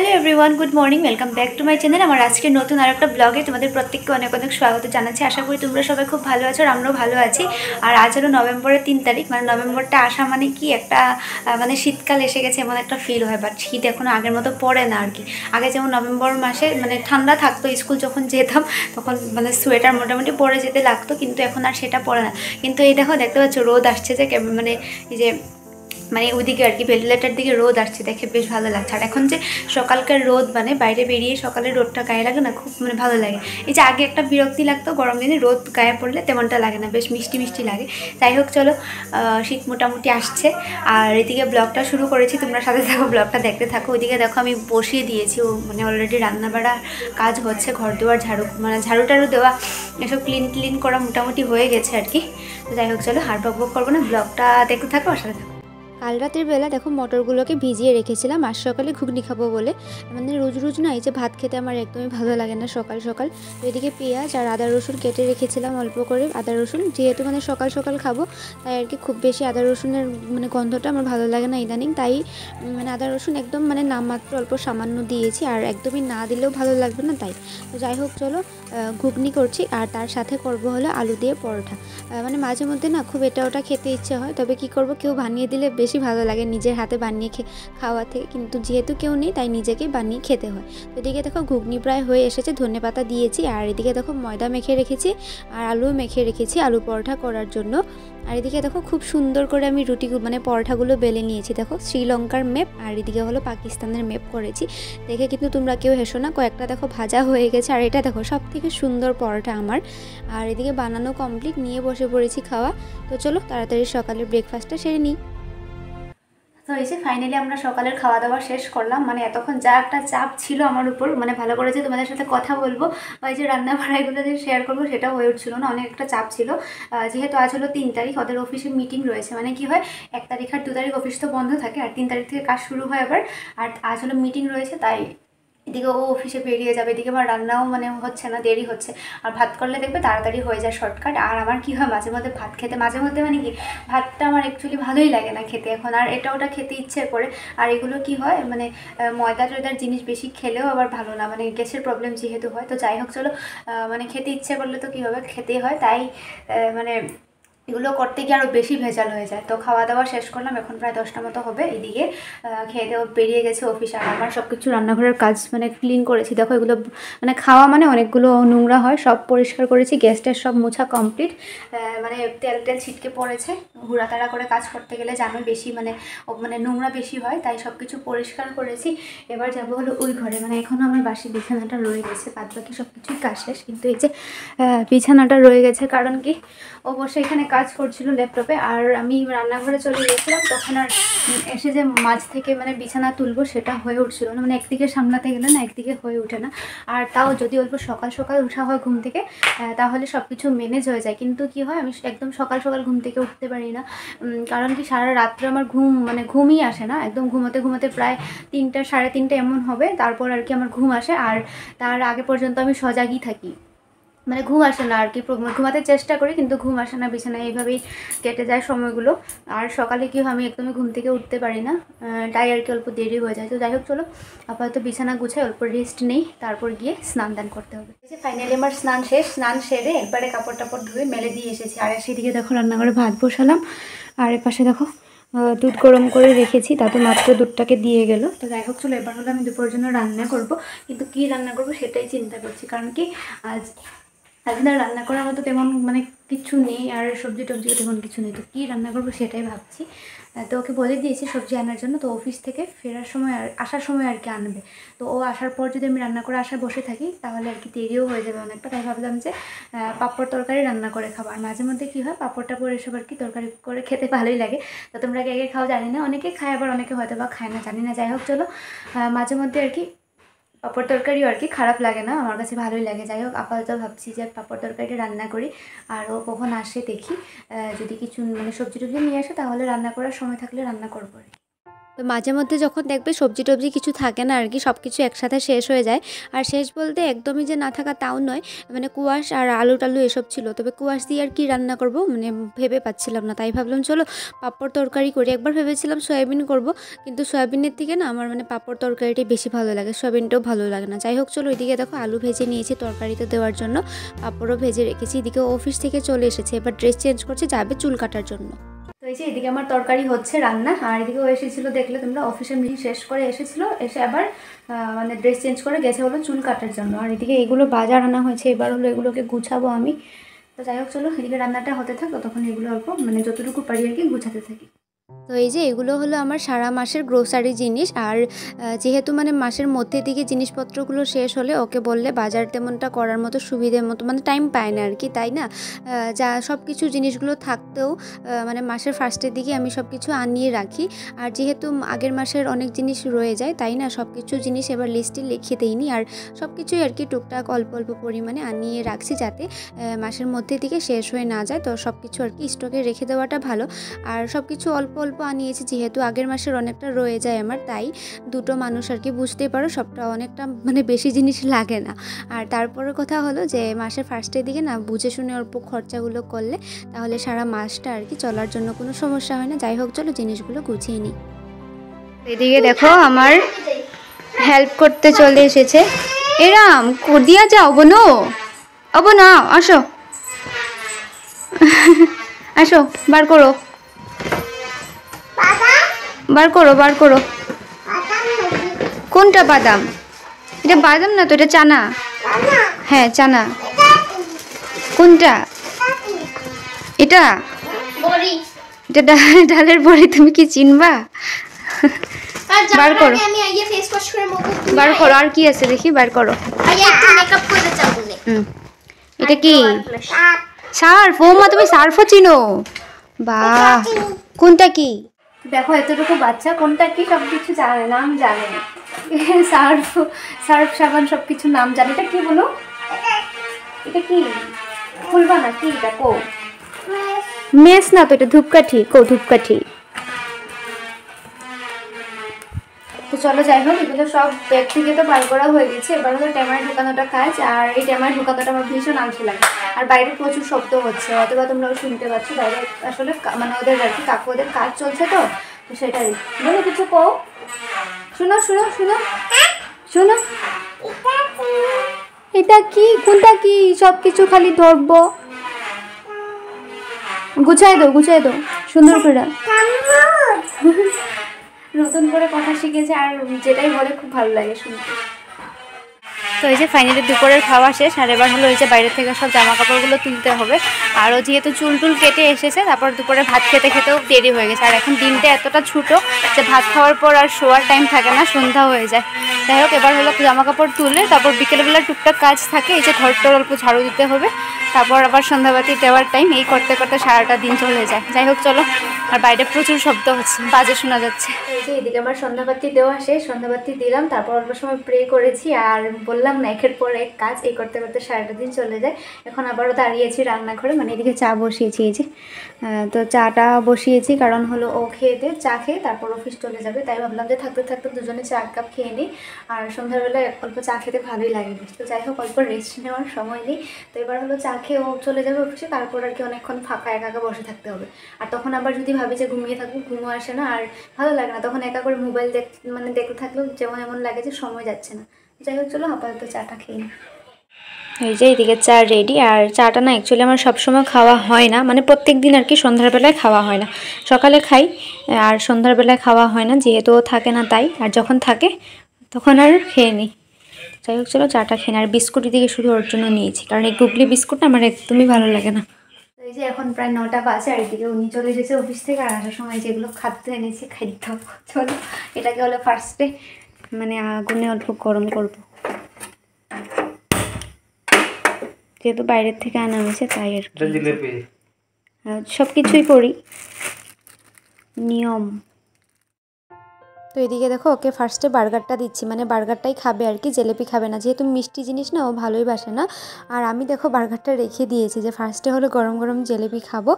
Hello everyone, good morning, welcome back to my channel. আমার আজকে নতুন আর একটা ব্লগে তোমাদের প্রত্যেককে অনেক অনেক স্বাগত জানাচ্ছি। আশা করি তোমরা সবাই খুব ভালো আছো আর আমরাও ভালো আছি। আর আজ হলো নভেম্বরের 3 তারিখ, মানে নভেম্বরটা আসা মানে কি একটা মানে শীতকাল এসে গেছে এমন একটা ফিল হয়, বাট শীত এখনও আগের মতো পড়ে না আর কি। আগে যেমন নভেম্বর মাসে মানে ঠান্ডা থাকতো, স্কুল যখন যেতাম তখন মানে সোয়েটার মোটামুটি পরে যেতে লাগতো, কিন্তু এখন আর সেটা পড়ে না। কিন্তু এই দেখো, দেখতে পাচ্ছ রোদ আসছে যে মানে এই যে মানে ওইদিকে আর কি ভেন্টিলেটার দিকে রোদ আসছে, দেখে বেশ ভালো লাগছে। আর এখন যে সকালকার রোদ মানে বাইরে বেরিয়ে সকালের রোদটা গায়ে লাগে না, খুব মানে ভালো লাগে। এই যে আগে একটা বিরক্তি লাগতো গরম দিনে রোদ গায়ে পড়লে, তেমনটা লাগে না, বেশ মিষ্টি মিষ্টি লাগে। যাই হোক চলো, শীত মোটামুটি আসছে আর এদিকে ব্লগটা শুরু করেছি, তোমরা সাথে থাকো, ব্লগটা দেখতে থাকো। ওইদিকে দেখো আমি বসিয়ে দিয়েছি, মানে অলরেডি রান্নাবাড়া কাজ হচ্ছে, ঘর দুয়ার ঝাড়ু মানে ঝাড়ু টাড়ু দেওয়া এসব ক্লিন করা মোটামুটি হয়ে গেছে আর কি। তো যাই হোক চলো, আর বক করবো না, ব্লগটা দেখতে থাকো, সাথে থাকো। কাল রাতের বেলা দেখো মটরগুলোকে ভিজিয়ে রেখেছিলাম আজ সকালে ঘুগনি খাবো বলে। মানে রোজ রোজ না এই যে ভাত খেতে আমার একদমই ভালো লাগে না সকাল সকাল। তো এদিকে পেঁয়াজ আর আদা রসুন কেটে রেখেছিলাম অল্প করে, আদা রসুন যেহেতু মানে সকাল সকাল খাবো তাই আর কি খুব বেশি আদা রসুনের মানে গন্ধটা আমার ভালো লাগে না ইদানিং, তাই মানে আদা রসুন একদম মানে নামমাত্র অল্প সামান্য দিয়েছি, আর একদমই না দিলেও ভালো লাগবে না তাই। তো যাই হোক চলো, ঘুগনি করছি আর তার সাথে করব হলো আলু দিয়ে পরোটা। মানে মাঝে মধ্যে না খুব এটা ওটা খেতে ইচ্ছে হয়, তবে কি করব, কেউ বানিয়ে দিলে বেশি ভালো লাগে নিজের হাতে বানিয়ে খাওয়া থেকে, কিন্তু যেহেতু কেউ নেই তাই নিজেকেই বানিয়ে খেতে হয়। তো এদিকে দেখো ঘুগনি প্রায় হয়ে এসেছে, ধনেপাতা দিয়েছি, আর এদিকে দেখো ময়দা মেখে রেখেছি আর আলু মেখে রেখেছি আলু পরোটা করার জন্য। আর এদিকে দেখো খুব সুন্দর করে আমি রুটি মানে পরোটাগুলো বেলে নিয়েছি, দেখো শ্রীলঙ্কার মেপ আর এদিকে হলো পাকিস্তানের মেপ করেছি। দেখে কিন্তু তোমরা কেউ হেসো না, কয়েকটা দেখো ভাজা হয়ে গেছে, আর এটা দেখো সব থেকে সুন্দর পরোটা আমার। আর এদিকে বানানো কমপ্লিট, নিয়ে বসে পড়েছি খাওয়া। তো চলো তাড়াতাড়ি সকালের ব্রেকফাস্টটা সেরে নিই। তো এই যে ফাইনালি আমরা সকালের খাওয়া দাওয়া শেষ করলাম, মানে এতক্ষণ যা একটা চাপ ছিল আমার উপর, মানে ভালো করে যে তোমাদের সাথে কথা বলবো বা এই যে রান্না বাড়াইগুলো যে শেয়ার করবো সেটা হয়ে উঠছিল না, অনেক একটা চাপ ছিল। যেহেতু আজ হলো 3 তারিখ, ওদের অফিসে মিটিং রয়েছে, মানে কি হয় 1 তারিখ আর 2 তারিখ অফিস তো বন্ধ থাকে, আর 3 তারিখ থেকে কাজ শুরু হয় আবার। আর আজ হলো মিটিং রয়েছে, তাই এদিকে ও অফিসে বেরিয়ে যাবে, এদিকে আমার রান্নাও মানে হচ্ছে না, দেরি হচ্ছে। আর ভাত করলে দেখবে তাড়াতাড়ি হয়ে যায়, শর্টকাট। আর আমার কি হয় মাঝে মধ্যে ভাত খেতে, মাঝে মধ্যে মানে কি ভাতটা আমার অ্যাকচুয়ালি ভালোই লাগে না খেতে এখন, আর এটা ওটা খেতে ইচ্ছে করে। আর এগুলো কি হয় মানে ময়দা টয়দার জিনিস বেশি খেলেও আবার ভালো না, মানে গ্যাসের প্রবলেম যেহেতু হয়। তো যাই হোক চলো, মানে খেতে ইচ্ছে করলে তো কী হবে, খেতেই হয়, তাই মানে এগুলো করতে গিয়ে আরও বেশি ভেজাল হয়ে যায়। তো খাওয়া দাওয়া শেষ করলাম, এখন প্রায় 10টা মতো হবে। এদিকে খেয়ে দেওয়া বেরিয়ে গেছে অফিস, আর আমার সব কিছু রান্নাঘরের কাজ মানে ক্লিন করেছি। দেখো এগুলো মানে খাওয়া মানে অনেকগুলো নোংরা হয়, সব পরিষ্কার করেছি, গ্যাসটার সব মোছা কমপ্লিট। মানে তেল টেল ছিটকে পড়েছে, হুড়াতাড়া করে কাজ করতে গেলে জানোই বেশি মানে মানে নোংরা বেশি হয়, তাই সব কিছু পরিষ্কার করেছি। এবার যাবো হলো ওই ঘরে, মানে এখনও আমার বাসি বিছানাটা রয়ে গেছে, বাদ বাকি সব কিছুই কাজ শেষ, কিন্তু এই যে বিছানাটা রয়ে গেছে, কারণ কি ও বসে এখানে কাজ করছিল ল্যাপটপে, আর আমি রান্নাঘরে চলে গেছিলাম, তখন আর এসে যে মাঝ থেকে মানে বিছানা তুলবো সেটা হয়ে উঠছিল না, মানে একদিকে সামলাতে গেলে না একদিকে হয়ে ওঠে না। আর তাও যদি অল্প সকাল সকাল উঠা হয় ঘুম থেকে, তাহলে সব কিছু ম্যানেজ হয়ে যায়, কিন্তু কি হয় আমি একদম সকাল সকাল ঘুম থেকে উঠতে পারি না, কারণ কি সারা রাত্রে আমার মানে ঘুমই আসে না, একদম ঘুমোতে ঘুমোতে প্রায় 3টা 3:30 এমন হবে, তারপর আর কি আমার ঘুম আসে, আর তার আগে পর্যন্ত আমি সজাগই থাকি, মানে ঘুম আসে না আর কি, ঘুমাতে চেষ্টা করি কিন্তু ঘুম আসে না, বিছানায় এইভাবেই কেটে যায় সময়গুলো। আর সকালে কি হয় আমি একদমই ঘুম থেকে উঠতে পারি না, তাই আর কি অল্প দেরি হয়ে যায়। তো যাই হোক চলো, আপাতত বিছানা গুছাই, অল্প রেস্ট নেই, তারপর গিয়ে স্নান দান করতে হবে। এই যে ফাইনালি আমার স্নান শেষ, স্নান সেরে একবারে কাপড় টাপড় ধুয়ে মেলে দিয়ে এসেছি, আর সেদিকে দেখো রান্নাঘরে ভাত বসালাম, আর এর পাশে দেখো দুধ গরম করে রেখেছি, তাতে মাত্র দুধটাকে দিয়ে গেল। তো যাই হোক চলো, এবার হলো আমি দুপুরের জন্য রান্না করব, কিন্তু কী রান্না করব সেটাই চিন্তা করছি, কারণ কি আজ না রান্না করার মতো তেমন মানে কিছু নেই, আর সবজি টবজিও তেমন কিছু নেই, তো কী রান্না করবো সেটাই ভাবছি। তো ওকে বলে দিয়েছি সবজি আনার জন্য, তো অফিস থেকে ফেরার সময় আর আসার সময় আর কি আনবে। তো ও আসার পর যদি আমি রান্না করে আশা বসে থাকি তাহলে আর কি দেরিও হয়ে যাবে অনেকটা, তাই ভাবলাম যে পাঁপড় তরকারি রান্না করে খাবো। আর মাঝে মধ্যে কী হয় পাঁপড় টাপড় এসব আর কি তরকারি করে খেতে ভালোই লাগে। তো তোমরা কে কে খাও জানি না, অনেকে খায় আবার অনেকে হয়তো বা খায় না, জানি না। যাই হোক চলো, মাঝে মধ্যে আর কি পাঁপড় তরকারিও আর কি খারাপ লাগে না, আমার কাছে ভালোই লাগে। যাই হোক আপাতত ভাবছি যে পাঁপড় তরকারিটা রান্না করি, আর ও কখন আসে দেখি, যদি কিছু মানে সবজি টবজি নিয়ে আসে তাহলে রান্না করার সময় থাকলে রান্না করবো। তো মাঝে মধ্যে যখন দেখবে সবজি টবজি কিছু থাকে না আর কি, সব কিছু একসাথে শেষ হয়ে যায়। আর শেষ বলতে একদমই যে না থাকা তাও নয়, মানে কুয়াশ আর আলু টালু এসব ছিল, তবে কুয়াশ দিয়ে আর কি রান্না করব মানে ভেবে পাচ্ছিলাম না, তাই ভাবলাম চলো পাঁপড় তরকারি করি। একবার ভেবেছিলাম সয়াবিন করব, কিন্তু সয়াবিনের থেকে না আমার মানে পাঁপড় তরকারিটাই বেশি ভালো লাগে, সয়াবিনটাও ভালো লাগে না। যাই হোক চলো, এদিকে দেখো আলু ভেজে নিয়েছি তরকারিতে দেওয়ার জন্য, পাঁপড়ও ভেজে রেখেছি। এদিকে অফিস থেকে চলে এসেছে, এবার ড্রেস চেঞ্জ করছে, যাবে চুল কাটার জন্য। তো এই যে এদিকে আমার তরকারি হচ্ছে রান্না, আর এদিকেও এসেছিলো দেখলে তোমরা, অফিসের মিটিং শেষ করে এসেছিলো, এসে আবার মানে ড্রেস চেঞ্জ করে গেছে হলো চুল কাটার জন্য। আর এদিকে এগুলো বাজার আনা হয়েছে, এবার হলো এগুলোকে গুছাবো আমি। তো যাই হোক চলো, এদিকে রান্নাটা হতে থাক, তখন এগুলো অল্প মানে যতটুকু পারি আর কি গুছাতে থাকি। তো এই যে এগুলো হলো আমার সারা মাসের গ্রোসারি জিনিস, আর যেহেতু মানে মাসের মধ্যে দিকে জিনিসপত্রগুলো শেষ হলে ওকে বললে বাজার তেমনটা করার মতো সুবিধে মতো মানে টাইম পায় না আর কি, তাই না? যা সব কিছু জিনিসগুলো থাকতেও মানে মাসের ফার্স্টের দিকে আমি সব কিছু আনিয়ে রাখি। আর যেহেতু আগের মাসের অনেক জিনিস রয়ে যায়, তাই না সব কিছু জিনিস এবার লিস্টে লিখে দিইনি, আর সব কিছুই আর কি টুকটাক অল্প অল্প পরিমাণে আনিয়ে রাখছি, যাতে মাসের মধ্যে দিকে শেষ হয়ে না যায়। তো সব কিছু আর কি স্টকে রেখে দেওয়াটা ভালো। আর সব কিছু অল্প অল্প আনিয়েছি, যেহেতু আগের মাসের অনেকটা রয়ে যায় আমার, তাই দুটো মানুষ আর কি বুঝতেই পারো সবটা অনেকটা মানে বেশি জিনিস লাগে না। আর তারপরের কথা হলো যে মাসের ফার্স্টের দিকে না বুঝে শুনে অল্প খরচাগুলো করলে তাহলে সারা মাসটা আর কি চলার জন্য কোনো সমস্যা হয় না। যাই হোক চলো জিনিসগুলো গুছিয়ে নিই। এদিকে দেখো আমার হেল্প করতে চলে এসেছে, এরাম দিয়া যাও বোনো, না আসো আসো, বার করো বার করো বার করো। কোনটা বাদাম? এটা বাদাম না তো, এটা চানা। হ্যাঁ চানা। কোনটা? এটা এটা ডালের বড়ি, তুমি কি চিনবা? বার করো বার করো, আর কি আছে দেখি, বার করো। এটা কি সার্ফ? ও মা তুমি সার্ফও চিনো, বাহ। কোনটা কি? দেখো এতটুকু বাচ্চা কোনটা কি সব কিছু জানে, নাম জানে। সার্ফ সার্ফ সাবান সব কিছু নাম জানে। এটা কি বলো? এটা কি খুলবা না কি? এটা কো মেস না তো, এটা ধূপকাঠি। কো ধূপকাঠি। তো চলো যাই হোক, এগুলো সব ব্যাগ থেকে তো বার করা হয়ে গেছে, এবার হলো ট্যামারে ঢুকানোটা কাজ। আর এই ট্যামারে ঢুকানোটা আমার ভীষণ আলসে লাগে। আর বাইরে প্রচুর শব্দ হচ্ছে, অথবা তোমরাও শুনতে পাচ্ছ, বাইরে আসলে মানে ওদের আর কি কাকু ওদের কাজ চলছে, তো সেটাই। বলো কিছু কও, শোনো শোনো শোনো শোনো। এটা কি? কোনটা কি? সব কিছু খালি ধরবো। গুছাই দাও গুছাই দাও সুন্দর করে। নতুন করে কথা শিখেছে, আর যেটাই বলে খুব ভালো লাগে শুনতে। তো এই যে ফাইনালি দুপুরের খাওয়া শেষ, আর এবার হলো এই যে বাইরের থেকে সব জামা কাপড়গুলো তুলতে হবে। আরও যেহেতু চুল টুল কেটে এসেছে, তারপর দুপুরে ভাত খেতে খেতেও দেরি হয়ে গেছে। আর এখন দিনটা এতটা ছোটো যে ভাত খাওয়ার পর আর শোয়ার টাইম থাকে না, সন্ধ্যা হয়ে যায়। যাই হোক এবার হলো জামা কাপড় তুলে তারপর বিকেলবেলা টুকটাক কাজ থাকে, এই যে ঘরটার অল্প ঝাড়ু দিতে হবে, তারপর আবার সন্ধ্যাবাতি দেওয়ার টাইম, এই করতে করতে সারাটা দিন চলে যায়। যাই হোক চলো, আর বাইরে প্রচুর শব্দ হচ্ছে, বাজে শোনা যাচ্ছে। এই যে এদিকে আমার সন্ধ্যাবাতি দেওয়া শেষ, সন্ধ্যাবাতি দিলাম, তারপর অল্প সময় প্রে করেছি। আর বললাম না একের পর এক কাজ, এই করতে করতে সারাটা দিন চলে যায়। এখন আবারও দাঁড়িয়েছি রান্নাঘরে, মানে এদিকে চা বসিয়েছি। এই যে তো চাটা বসিয়েছি, কারণ হলো ও খেয়ে চা খেয়ে তারপর অফিস চলে যাবে, তাই ভাবলাম যে থাকতে থাকতে দুজনে চা কাপ খেয়ে নিই। আর সন্ধ্যাবেলায় অল্প চা খেতে ভালোই লাগে। তো যাই হোক অল্প রেস্ট নেওয়ার সময় নেই, তো এবার হলো চা খেয়ে ও চলে যাবে অফিসে, তারপর আর কি অনেকক্ষণ ফাঁকা একা একা বসে থাকতে হবে। আর তখন আবার যদি ভাবি যে ঘুমিয়ে থাকবো, ঘুমো আসে না, আর ভালো লাগে না তখন একা করে মোবাইল দেখতে থাকলেও যেমন এমন লাগে যে সময় যাচ্ছে না। যাই হোক চলো আপাতত চাটা খেয়ে নিই। এই যে এদিকে চা রেডি। আর চাটা না অ্যাকচুয়ালি আমার সবসময় খাওয়া হয় না, মানে প্রত্যেক দিন আর কি সন্ধ্যার বেলায় খাওয়া হয় না, সকালে খাই আর সন্ধ্যার বেলায় খাওয়া হয় না, যেহেতু থাকে না তাই। আর যখন থাকে তখন আর খেয়ে নিই। যাই হোক চলো চাটা খেয়ে। আর বিস্কুট দিকে শুধু ওর জন্য নিয়েছি, কারণ এই গুগলি বিস্কুটটা আমার একদমই ভালো লাগে না। এই যে এখন প্রায় 9টা বাজে, আর এদিকে উনি চলে এসেছে অফিস থেকে, আর আসার সময় যেগুলো খাদ্য এনেছে খাদ্য, চলো এটাকে হলো ফার্স্টে মানে আগুনে অল্প গরম করবো, যেহেতু বাইরের থেকে আনা হয়েছে তাই আর কি। সব কিছুই করি নিয়ম। তো এদিকে দেখো ওকে ফার্স্টে বার্গারটা দিচ্ছি, মানে বার্গারটাই খাবে আর কি, জিলিপি খাবে না, যেহেতু মিষ্টি জিনিস না ও ভালোই বাসে না। আর আমি দেখো বার্গারটা রেখে দিয়েছি, যে ফার্স্টে হলো গরম গরম জিলিপি খাবো,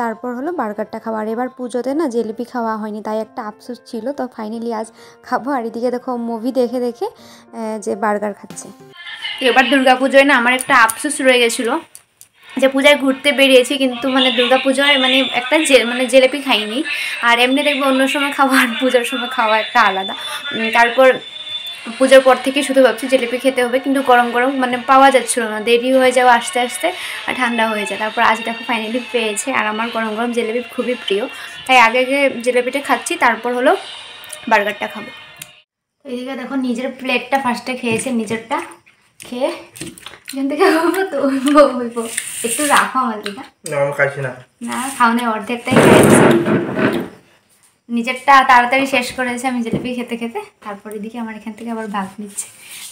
তারপর হলো বার্গারটা খাবো। আর এবার পুজোতে না জিলিপি খাওয়া হয়নি, তাই একটা আফসোস ছিল, তো ফাইনালি আজ খাবো। আর এদিকে দেখো মুভি দেখে দেখে যে বার্গার খাচ্ছে। এবার দুর্গাপুজোয় না আমার একটা আফসোস রয়ে গেছিলো, যে পূজায় ঘুরতে বেরিয়েছি কিন্তু মানে দুর্গা পুজোয় মানে একটা মানে জিলিপি খাইনি। আর এমনি দেখবো অন্য সময় খাওয়া আর পুজোর সময় খাওয়া একটা আলাদা। তারপর পুজোর পর থেকে শুধু ভাবছি জিলিপি খেতে হবে, কিন্তু গরম গরম মানে পাওয়া যাচ্ছিলো না, দেরি হয়ে যাওয়া আস্তে আস্তে আর ঠান্ডা হয়ে যায়। তারপর আজ দেখো ফাইনালি পেয়েছে, আর আমার গরম গরম জিলিপি খুবই প্রিয়, তাই আগে আগে জিলিপিটা খাচ্ছি, তারপর হলো বার্গারটা খাবো। এদিকে দেখো নিজের প্লেটটা ফার্স্টে খেয়েছে, নিজেরটা খেয়ে এখান থেকে তো বলবো একটু রাখো আমার দিকে। আমি খাইছি না, না খাওয়ানে অর্ধেকটাই খেয়েছি, নিজেরটা তাড়াতাড়ি শেষ করেছে আমি জিলিপি খেতে খেতে। তারপর এদিকে আমার এখান থেকে আবার ভাগ নিচ্ছে,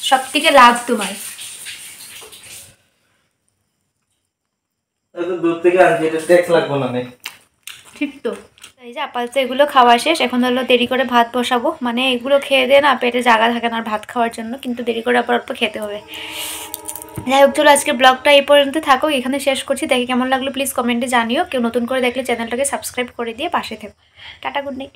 সব থেকে লাভ তোমার। দূর থেকে আনছি, এটা ট্যাক্স লাগবে না। ঠিক তো, এই যে আপাতত এগুলো খাওয়া শেষ, এখন হলো দেরি করে ভাত বসাবো, মানে এগুলো খেয়ে দিয়ে না পেটে জায়গা থাকে না আর ভাত খাওয়ার জন্য, কিন্তু দেরি করে আবার অল্প খেতে হবে। যাই হোক চলো আজকে ব্লগটা এই পর্যন্ত থাকো, এখানে শেষ করছি। দেখে কেমন লাগলো প্লিজ কমেন্টে জানিও, কেউ নতুন করে দেখলে চ্যানেলটাকে সাবস্ক্রাইব করে দিয়ে পাশে থেকো। Tata, good night.